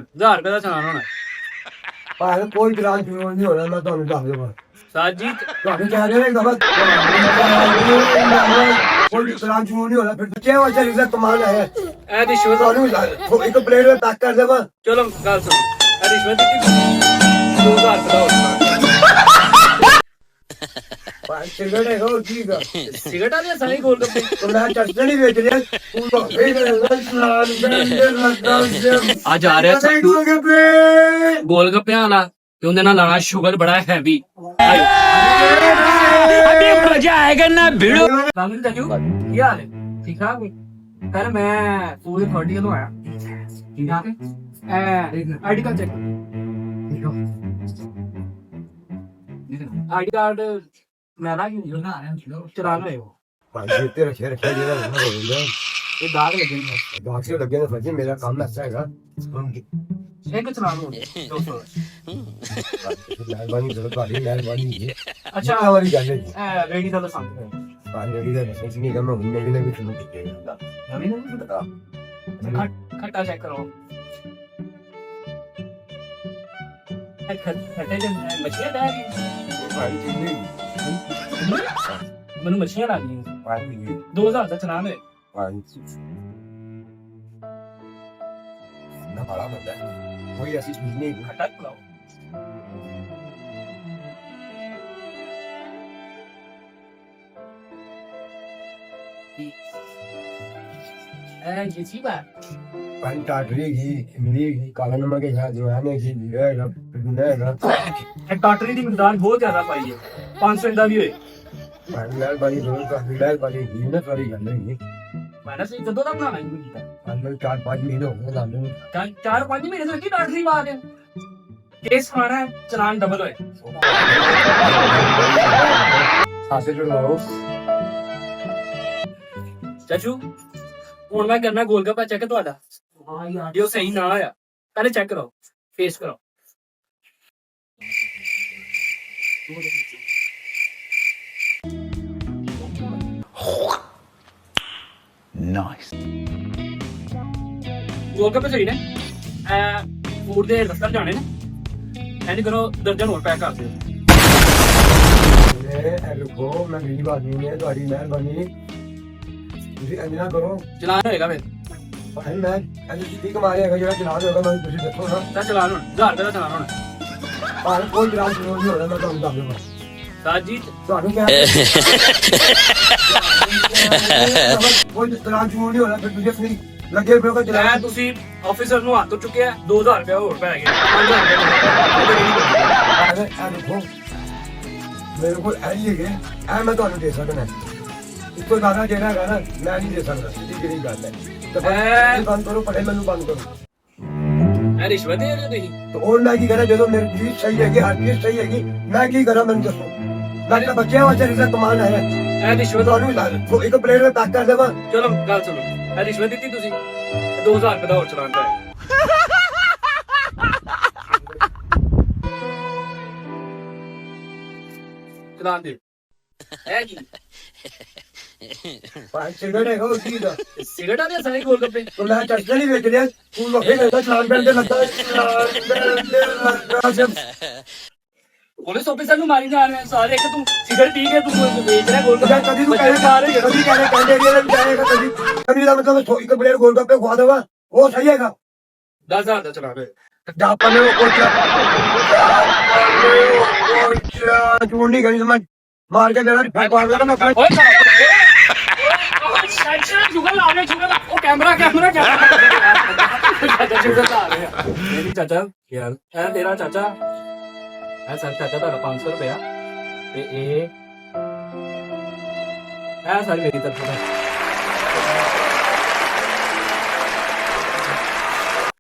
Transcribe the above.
ਹੁਣ 1000 ਰੁਪਏ ਦਾ ਚਲਾਨ ਹੋਣਾ। ਭਾਵੇਂ ਕੋਈ ਚਲਾਨ ਚਲੂਨ ਨਹੀਂ ਹੋਣਾ, ਮੈਂ ਤੁਹਾਨੂੰ ਦੱਸ ਦੇਵਾਂ। ਸਾਜੀ ਤੁਹਾਨੂੰ ਕਹਿ ਰਿਹਾ ਨਾ ਬਸ ਕੋਈ ਚਲਾਨ ਚਲੂਨ ਨਹੀਂ ਹੋਣਾ, ਫਿਰ ਬੱਚੇ ਵਾਸਤੇ ਰਿਜ਼ਕ ਕਮਾਲ ਹੈ। ਇਹ ਰਿਸ਼ਵਤ ਤੁਹਾਨੂੰ ਇੱਕ ਪਲੇਟ ਵਿੱਚ ਪੈਕ ਕਰ ਦੇਵਾਂ। ਚਲੋ ਗੱਲ ਸੁਣੋ, ਇਹ ਰਿਸ਼ਵਤ ਦਿੱਤੀ 2000 ਰੁਪਏ ਦਾ ਹੋਰ ਚਲਾਨ। ਭਾਈ ਸਿਗਰਟ ਹੈਗਾ ਹੋਰ ਕੀ ਹੈਗਾ? ਸਿਗਰਟ ਵਾਲੇ ਸਾਰੇ ਗੋਲ ਗੱਪੇ तो मैं चश्मे नहीं बेच रहा ਅੱਜ ਆ ਰਿਹਾ ਗੋਲ ਗੱਪਿਆਂ ਵਾਲਾ ਤੇ ਉਹਦੇ ਨਾਲ ਲਾਣਾ ਸ਼ੂਗਰ ਬੜਾ ਹੈਵੀ। ਅਭੀ ਮਜ਼ਾ ਆਏਗਾ ਨਾ ਭੀੜੋ। ਰਾਮਿਲ ਚਾਚੂ ਕੀ ਹਾਲ ਹੈ? ਠੀਕ ਠਾਕ ਕੱਲ ਮੈਂ ਪੂਰੇ ਥੋੜੀ ਵੱਲੋਂ ਆਇਆ। ਠੀਕ ਠਾਕ ਹੈ? ID card check ID card ਮੈਂ ਨਾ ਚਲਾ ਰਹੇ ਹੋ भाई तेरा शेर रखा जेड़ा ना बोलदा ਇਹ ਦਾਗ ਲੱਗੇ ਨੇ। बाकी लगे ना फजी मेरा काम ऐसा हैगा ਇੱਕ ਚਲਾ ਲਓ 200। मेहरबानी करो ਤੁਹਾਡੀ मेहरबानी है। ਅੱਛਾ वाली गल है जी ਰੇਡੀ ਦਾ ਦੱਸਾਂ भाई रेडी दा मैसेज नहीं करना हुन नवी नवी शुरू की है ਨਵੀਂ ਖੱਟਾ ਚੈੱਕ ਕਰੋ। ਖੱਟੇ ਦੇ ਮੱਛੀਆਂ ਦਾ भाई जी नहीं ਮੈਨੂੰ ਮੱਛੀਆਂ ਲੱਗ ਗਈਆਂ। भाई 2000 ਦਾ ਚਲਾਨ ਹੈ। भाई ना बड़ा बंदा है कोई ऐसी चीज नहीं है। ਖੱਟਾ ਖਲਾਓ। ये चीज है पानी टाटरी घी इमली घी काला नमक है जवान घी जीरा है पुदीना है टाटरी की मिकदार बहुत ज्यादा पाई है 500 ਦਾ ਵੀ ਹੋਏ। पानी लाल पानी दो का लाल पानी घी ना सारी गल है मैंने से कदों ਦਾ ਬਣਾਣਾ ਇਹਨੂੰ ਕੀਤਾ अंदर 4-5 महीने हो गए लाने 4-5 ਮਹੀਨੇ ਤੋਂ ਕੀ टाटरी ਬਾਅਦ ਹੈ ਕੇਸ ਮਾਰਾ ਚਲਾਨ ਡਬਲ ਹੋਏ। सासे जो लाओ ਚਾਚੂ ਹੁਣ ਮੈਂ ਕਰਨਾ ਗੋਲ ਗੱਪਾ ਚੈੱਕ ਤੁਹਾਡਾ। ਹਾਂ ਯਾਰ ਜੋ ਸਹੀ ਨਾ ਆਇਆ ਪਹਿਲੇ ਚੈੱਕ ਕਰੋ ਫੇਸ ਕਰੋ। Nice. ਗੋਲ ਗੱਪੇ ਸਹੀ ਨੇ। ਫੂਡ ਦੇ ਦਫ਼ਤਰ ਜਾਣੇ ਨੇ ਐਂਡ ਕਰੋ ਦਰਜਨ ਹੋਰ ਪੈਕ ਕਰ ਦਿਓ। मैं रुको मैं गरीब आदमी है तुम्हारी मेहरबानी ਤੁਸੀਂ ਅੰਨਾ ਕਰੋ ਚਲਾਨ ਹੋਏਗਾ ਫਿਰ ਭਾਈ ਮੈਂ ਅੱਜ ਠੀਕ ਮਾਰਿਆ ਹੈਗਾ ਜਿਹੜਾ ਚਲਾਨ ਹੋਗਾ ਮੈਂ ਤੁਸੀਂ ਦੇਖੋ ਨਾ ਤਾਂ ਚਲਾਨ ਹੁਣ 1000 ਰੁਪਏ ਦਾ ਚਲਾਨ ਹੋਣਾ। ਭਾਈ ਕੋਈ ਚਲਾਨ ਨਹੀਂ ਹੋਣਾ ਮੈਂ ਤੁਹਾਨੂੰ ਦੱਸ ਦਵਾਂ ਸਾਜੀ ਤੁਹਾਨੂੰ ਕਿਹਾ ਕੋਈ ਚਲਾਨ ਨਹੀਂ ਹੋਣਾ ਫਿਰ ਤੁਸੀਂ ਆਪਣੀ ਲੱਗੇ ਪਿਓ ਕੋ ਚਲਾਨ ਤੁਸੀਂ ਆਫੀਸਰ ਨੂੰ ਹੱਥ ਚੁੱਕਿਆ 2000 ਰੁਪਏ ਹੋਰ ਪੈ ਗਏ 5000 ਰੁਪਏ। ਮੇਰੇ ਕੋਲ ਐਰੀ ਹੈਗੇ ਐ ਮੈਂ ਤੁਹਾਨੂੰ ਦੇ ਸਕਦਾ ਇਸ ਤੋਂ ਜ਼ਿਆਦਾ ਜਿਹੜਾ ਹੈਗਾ ਨਾ ਮੈਂ ਨਹੀਂ ਦੇ ਸਕਦਾ ਸਿੱਧੀ ਜਿਹੜੀ ਗੱਲ ਹੈ ਤੇ ਬੰਦ ਕਰੋ ਪੜੇ ਮੈਨੂੰ ਬੰਦ ਕਰੋ। ਇਹ ਰਿਸ਼ਵਤ ਦੇ ਰਹੇ ਹੋ ਤੁਸੀਂ। ਤੇ ਉਹ ਮੈਂ ਕੀ ਕਰਾਂ ਜਦੋਂ ਮੇਰੀ ਚੀਜ਼ ਸਹੀ ਹੈਗੀ ਹਰ ਚੀਜ਼ ਸਹੀ ਹੈਗੀ ਮੈਂ ਕੀ ਕਰਾਂ ਮੈਨੂੰ ਦੱਸੋ। ਮੈਂ ਤਾਂ ਬੱਚਿਆਂ ਵਾਸਤੇ ਰਿਜ਼ਕ ਕਮਾਉਣਾ ਹੈ। ਇਹ ਰਿਸ਼ਵਤ ਤੁਹਾਨੂੰ ਇੱਕ ਪਲੇਟ ਵਿੱਚ ਪੈਕ ਕਰ ਦੇਵਾਂ। ਚਲੋ ਗੱਲ ਸੁਣੋ ਇਹ ਰਿਸ਼ਵਤ ਦਿੱਤੀ ਤੁਸੀਂ 2000 ਰੁਪਏ ਦਾ ਹੋਰ ਚਲਾਨ ਦਾ ਚਲਾਨ ਦੇ। ਇਹ ਕੀ ਭਾਈ ਸਿਗਰਟ ਹੈਗਾ ਹੋਰ ਕੀ ਦਾ ਸਿਗਰਟ ਵਾਲੇ ਸਾਰੇ ਗੋਲ ਗੱਪੇ तो मैं चश्मे नहीं बेच रहा तू वफे करता चलान करके लगता ਪੁਲਿਸ ਆਫੀਸਰ ਨੂੰ ਮਾਰੀ ਜਾ ਰਹੇ ਸਾਰੇ ਇੱਕ ਤੂੰ ਸਿਗਰਟ ਪੀ ਕੇ ਤੂੰ ਵੇਚ ਰਿਹਾ ਗੋਲ ਗੱਪੇ। कभी तू कहे कभी कहने कहने एरिया में जाएगा कभी का मतलब एक प्लेट गोलगप्पे खवा देगा वो सही हैगा 10000 ਦਾ ਚਲਾਨ जापान में वो चूंडी गई समझ मार के देना फेंक मार देना मैं ਓਏ ਸ਼ੁਗਰ ਲਾ ਰਹੇ ਸ਼ੁਗਰ ਉਹ ਕੈਮਰਾ ਚਾਚਾ ਸ਼ੁਗਰ ਲਾ ਰਹੇ ਆ ਮੇਰੀ ਚਾਚਾ ਯਾਰ ਇਹ ਤੇਰਾ ਚਾਚਾ ਇਹ ਸਰ ਚਾਚਾ ਦਾ 500 ਰੁਪਇਆ ਤੇ ਇਹ ਸਾਰੀ ਮੇਰੀ ਤਰਫੋਂ